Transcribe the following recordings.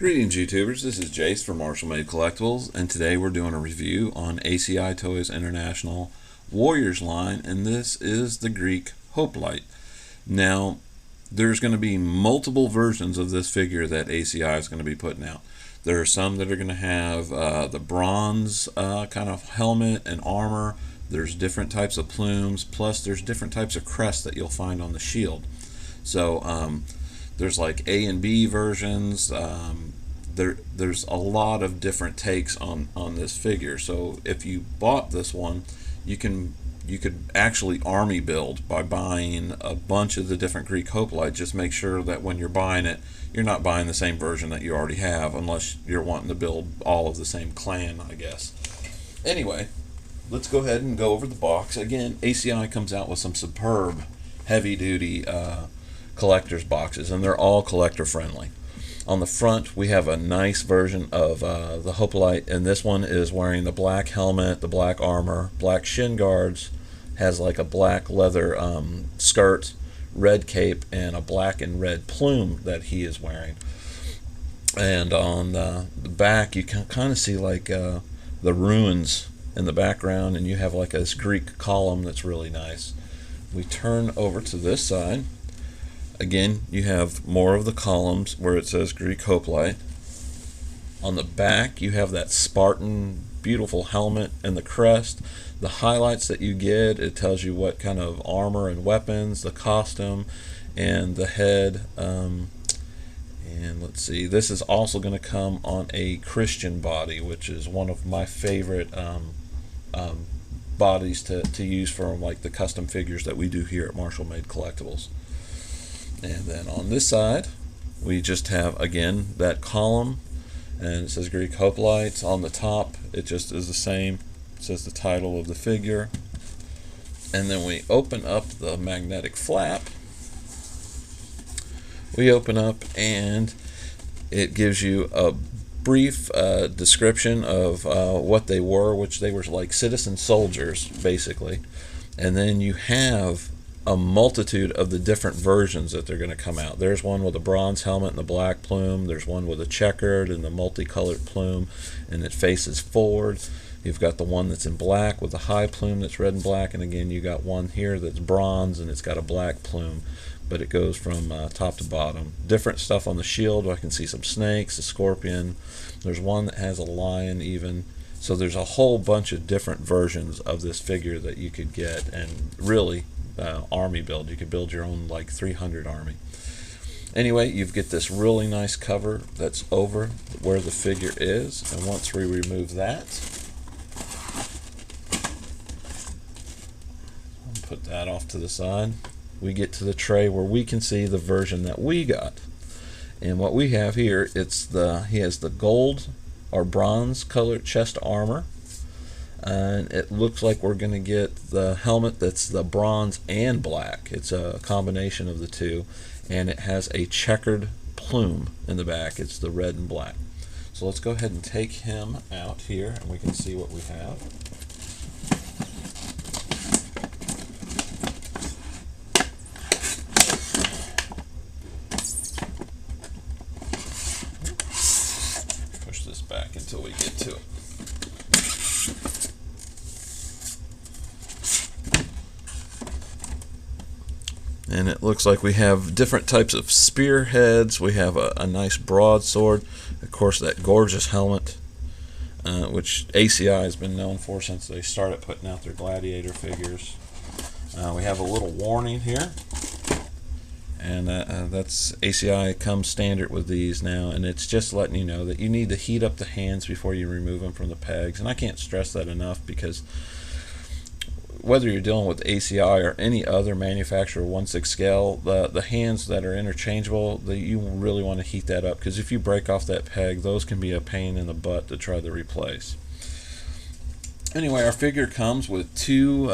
Greetings YouTubers, this is Jase from Marshall Made Collectibles, and today we're doing a review on ACI Toys International Warriors line, and this is the Greek Hoplite. Now, there's going to be multiple versions of this figure that ACI is going to be putting out. There are some that are going to have the bronze kind of helmet and armor. There's different types of plumes, plus there's different types of crests that you'll find on the shield. So, there's like A and B versions. There's a lot of different takes on this figure. So if you bought this one, you could actually army build by buying a bunch of the different Greek Hoplite. Just make sure that when you're buying it, you're not buying the same version that you already have, unless you're wanting to build all of the same clan, I guess. Anyway, let's go ahead and go over the box. Again, ACI comes out with some superb heavy-duty collector's boxes, and they're all collector friendly. On the front we have a nice version of the Hoplite, and this one is wearing the black helmet, the black armor, black shin guards, has like a black leather skirt, red cape, and a black and red plume that he is wearing. And on the back you can kind of see like the ruins in the background, and you have like this Greek column that's really nice. We turn over to this side. Again, you have more of the columns where it says Greek Hoplite. On the back, you have that Spartan beautiful helmet and the crest. The highlights that you get, it tells you what kind of armor and weapons, the costume, and the head. And let's see, this is also going to come on a Christian body, which is one of my favorite bodies to use for like the custom figures that we do here at Marshall Made Collectibles. And then on this side, we just have, again, that column, and it says Greek Hoplite. On the top, it just is the same. It says the title of the figure. And then we open up the magnetic flap. We open up, and it gives you a brief description of what they were, which they were like citizen soldiers, basically. And then you have a multitude of the different versions that they're going to come out. There's one with a bronze helmet and the black plume. There's one with a checkered and the multicolored plume, and it faces forward. You've got the one that's in black with a high plume that's red and black, and again you got one here that's bronze and it's got a black plume, but it goes from top to bottom. Different stuff on the shield. I can see some snakes, a scorpion. There's one that has a lion even. So there's a whole bunch of different versions of this figure that you could get, and really army build. You could build your own like 300 army. Anyway, you get this really nice cover that's over where the figure is, and once we remove that, I'll put that off to the side, we get to the tray where we can see the version that we got. And what we have here, he has the gold or bronze colored chest armor, and it looks like we're going to get the helmet that's the bronze and black. It's a combination of the two, and it has a checkered plume in the back. It's the red and black. So let's go ahead and take him out here, and we can see what we have. Push this back until we get to it. And it looks like we have different types of spearheads. We have a nice broadsword. Of course, that gorgeous helmet, which ACI has been known for since they started putting out their gladiator figures. We have a little warning here. And that's ACI comes standard with these now. And it's just letting you know that you need to heat up the hands before you remove them from the pegs. And I can't stress that enough, because whether you're dealing with ACI or any other manufacturer 1/6 scale, the hands that are interchangeable, you really want to heat that up, because if you break off that peg, those can be a pain in the butt to try to replace. Anyway, our figure comes with two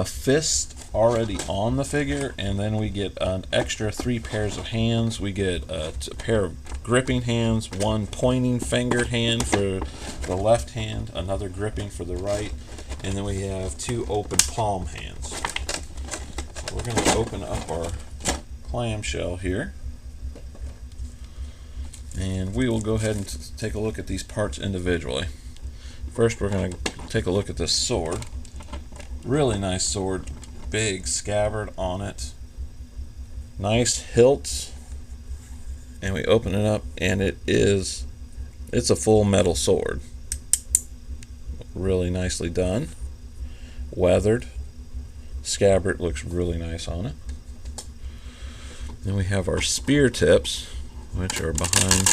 fists already on the figure, and then we get an extra 3 pairs of hands. We get a pair of gripping hands, one pointing fingered hand for the left hand, another gripping for the right, and then we have 2 open palm hands. So we're going to open up our clamshell here. And we will go ahead and take a look at these parts individually. First, we're going to take a look at this sword. Really nice sword, big scabbard on it, nice hilts, and we open it up and it's a full metal sword. Really nicely done, weathered. Scabbard looks really nice on it. Then we have our spear tips, which are behind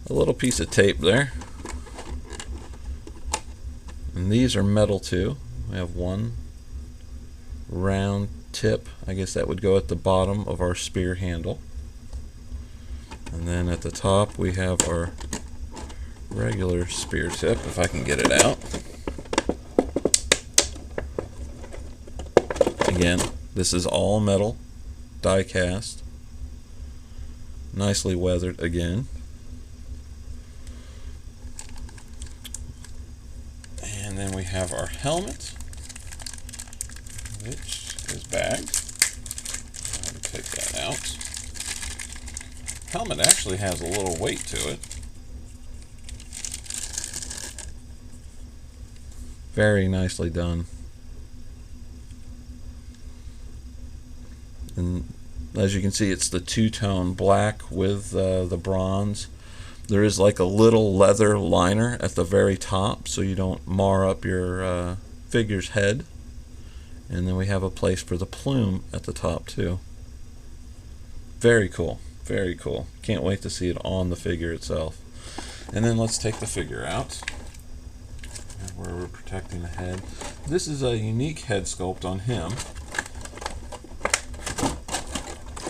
a little piece of tape there. And these are metal too. We have one round tip. I guess that would go at the bottom of our spear handle. And then at the top we have our regular spear tip, if I can get it out. Again, this is all metal, die cast, nicely weathered again. And then we have our helmet, which is bagged. I'll take that out. Helmet actually has a little weight to it. Very nicely done. And as you can see, it's the two-tone black with the bronze. There is like a little leather liner at the very top so you don't mar up your figure's head. And then we have a place for the plume at the top too. Very cool, very cool. Can't wait to see it on the figure itself. And then let's take the figure out, where we're protecting the head. This is a unique head sculpt on him.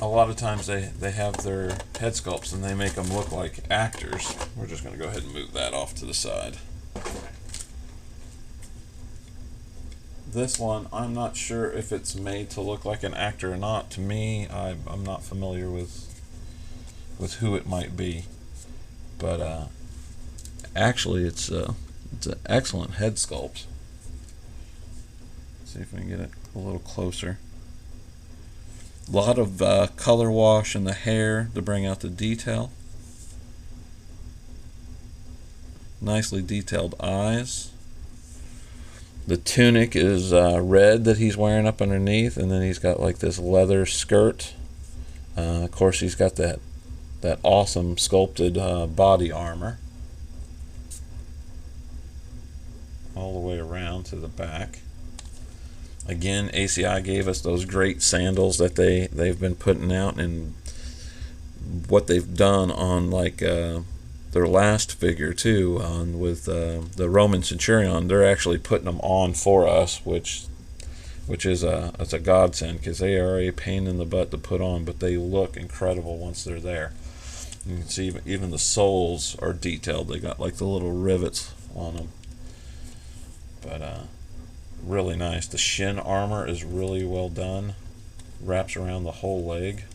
A lot of times they have their head sculpts and they make them look like actors. We're just going to go ahead and move that off to the side. This one, I'm not sure if it's made to look like an actor or not. To me, I'm not familiar with who it might be. But actually, it's an excellent head sculpt. Let's see if we can get it a little closer. A lot of color wash in the hair to bring out the detail. Nicely detailed eyes. The tunic is red that he's wearing up underneath, and then he's got like this leather skirt. Of course, he's got that awesome sculpted body armor all the way around to the back. Again, ACI gave us those great sandals that they've been putting out, and what they've done on like their last figure too, with the Roman Centurion. They're actually putting them on for us, which is it's a godsend, because they are a pain in the butt to put on, but they look incredible once they're there. You can see even the soles are detailed. They got like the little rivets on them, but really nice. The shin armor is really well done. Wraps around the whole leg.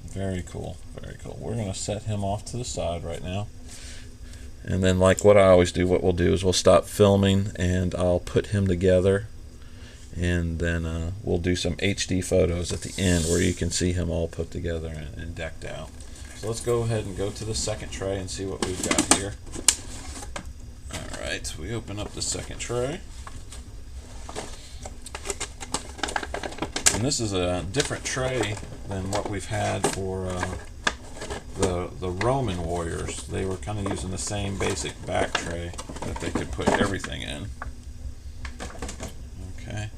Very cool, very cool. We're going to set him off to the side right now. And then, like what I always do, what we'll do is we'll stop filming and I'll put him together. And then we'll do some HD photos at the end where you can see him all put together and decked out. So let's go ahead and go to the second tray and see what we've got here. Alright, we open up the second tray. And this is a different tray than what we've had for the Roman warriors. They were kind of using the same basic back tray that they could put everything in. Okay.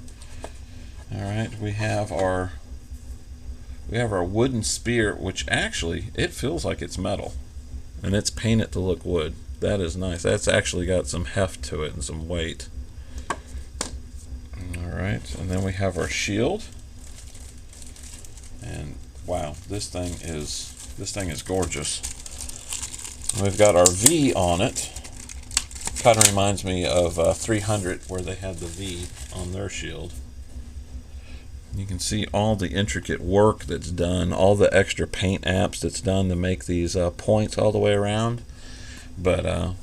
Alright, we have our wooden spear, which actually it feels like it's metal. And it's painted to look wood. That is nice. That's actually got some heft to it and some weight. Alright, and then we have our shield. And wow, this thing is gorgeous. We've got our V on it. Kind of reminds me of 300, where they had the V on their shield. You can see all the intricate work that's done, all the extra paint apps that's done to make these points all the way around. But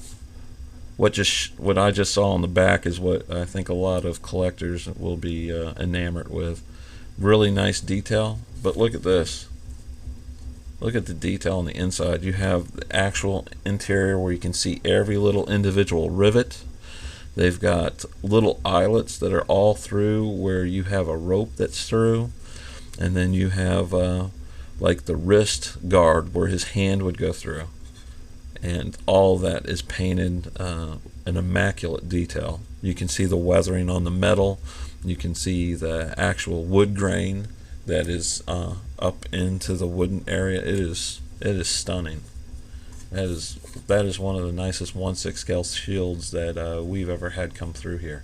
what I just saw on the back is what I think a lot of collectors will be enamored with. Really nice detail, but look at this. Look at the detail on the inside. You have the actual interior where you can see every little individual rivet. They've got little eyelets that are all through where you have a rope that's through, and then you have like the wrist guard where his hand would go through, and all that is painted an immaculate detail. You can see the weathering on the metal. You can see the actual wood grain that is up into the wooden area. It is stunning. That is one of the nicest 1/6 scale shields that we've ever had come through here.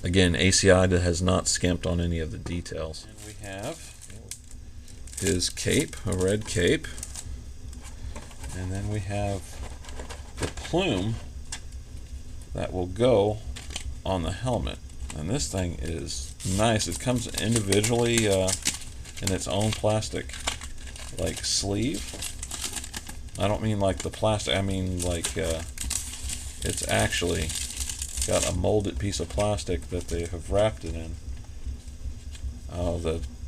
Again, ACI has not skimped on any of the details. And we have his cape, a red cape, and then we have the plume that will go on the helmet. And this thing is nice. It comes individually in its own plastic like sleeve. I don't mean like the plastic, I mean like it's actually got a molded piece of plastic that they have wrapped it in.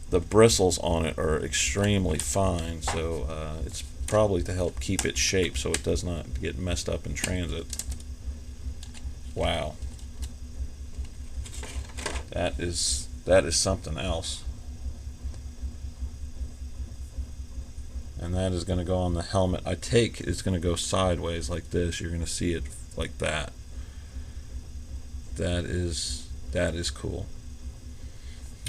The bristles on it are extremely fine, so it's probably to help keep its shape so it does not get messed up in transit. Wow. That is something else. And that is going to go on the helmet. I take it's going to go sideways like this. You're going to see it like that. That is cool.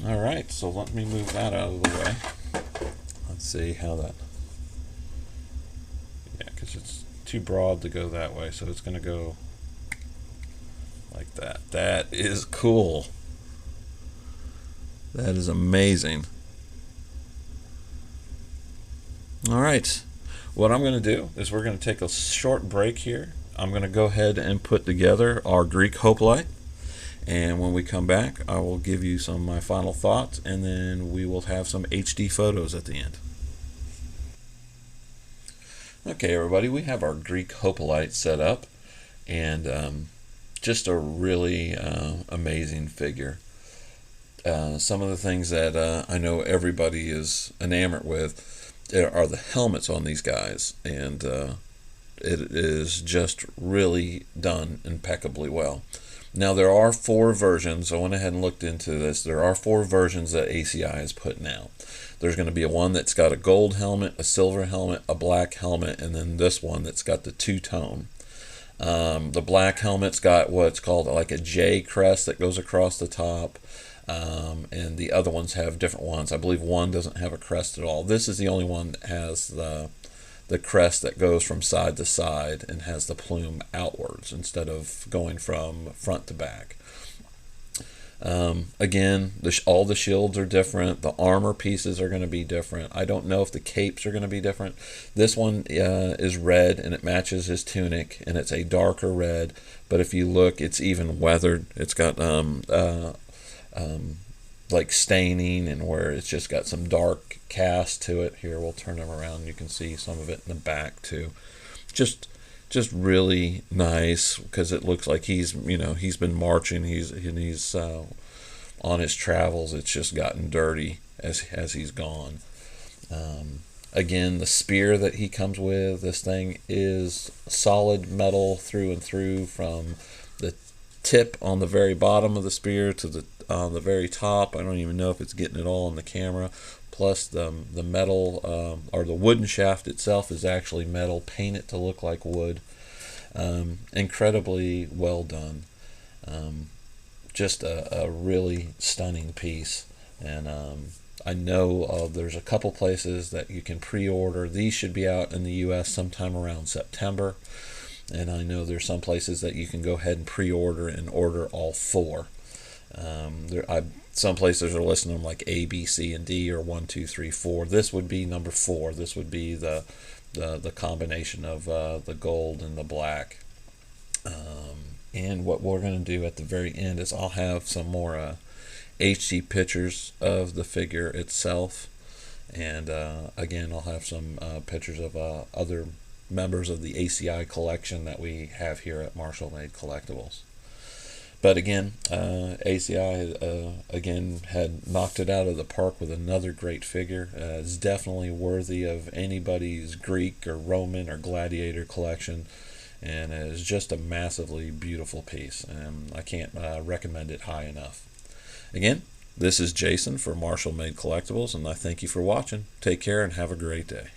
All right, so let me move that out of the way. Let's see how that. Yeah, because it's too broad to go that way, so it's going to go like that. That is cool. That is amazing. All right, what I'm going to do is we're going to take a short break here. I'm going to go ahead and put together our Greek Hoplite, and when we come back I will give you some of my final thoughts, and then we will have some HD photos at the end. Okay everybody, we have our Greek Hoplite set up, and just a really amazing figure. Some of the things that I know everybody is enamored with are the helmets on these guys, and it is just really done impeccably well. Now there are 4 versions. I went ahead and looked into this. There are 4 versions that ACI is putting out. There's going to be one that's got a gold helmet, a silver helmet, a black helmet, and then this one that's got the two-tone. The black helmet's got what's called like a J crest that goes across the top. And the other ones have different ones. I believe one doesn't have a crest at all. This is the only one that has the crest that goes from side to side and has the plume outwards instead of going from front to back. Again, all the shields are different. The armor pieces are going to be different. I don't know if the capes are going to be different. This one is red and it matches his tunic, and it's a darker red, but if you look, it's even weathered. It's got like staining, and where it's just got some dark cast to it. Here, we'll turn them around. You can see some of it in the back too. Just really nice, because it looks like he's been marching. He's on his travels. It's just gotten dirty as he's gone. Again, the spear that he comes with, this thing is solid metal through and through, from the tip on the very bottom of the spear to the very top. I don't even know if it's getting it all in the camera. Plus the metal or the wooden shaft itself is actually metal, painted to look like wood. Incredibly well done. Just a really stunning piece. And I know there's a couple places that you can pre-order. These should be out in the US sometime around September. And I know there's some places that you can go ahead and pre-order and order all 4. Some places are listing them like A, B, C, and D, or 1, 2, 3, 4. This would be number 4. This would be the combination of the gold and the black. And what we're going to do at the very end is I'll have some more HD pictures of the figure itself, and again I'll have some pictures of other members of the ACI collection that we have here at Marshall Made Collectibles. But again, ACI again had knocked it out of the park with another great figure. It's definitely worthy of anybody's Greek or Roman or gladiator collection, and it's just a massively beautiful piece. And I can't recommend it high enough. Again, this is Jason for Marshall Made Collectibles, and I thank you for watching. Take care and have a great day.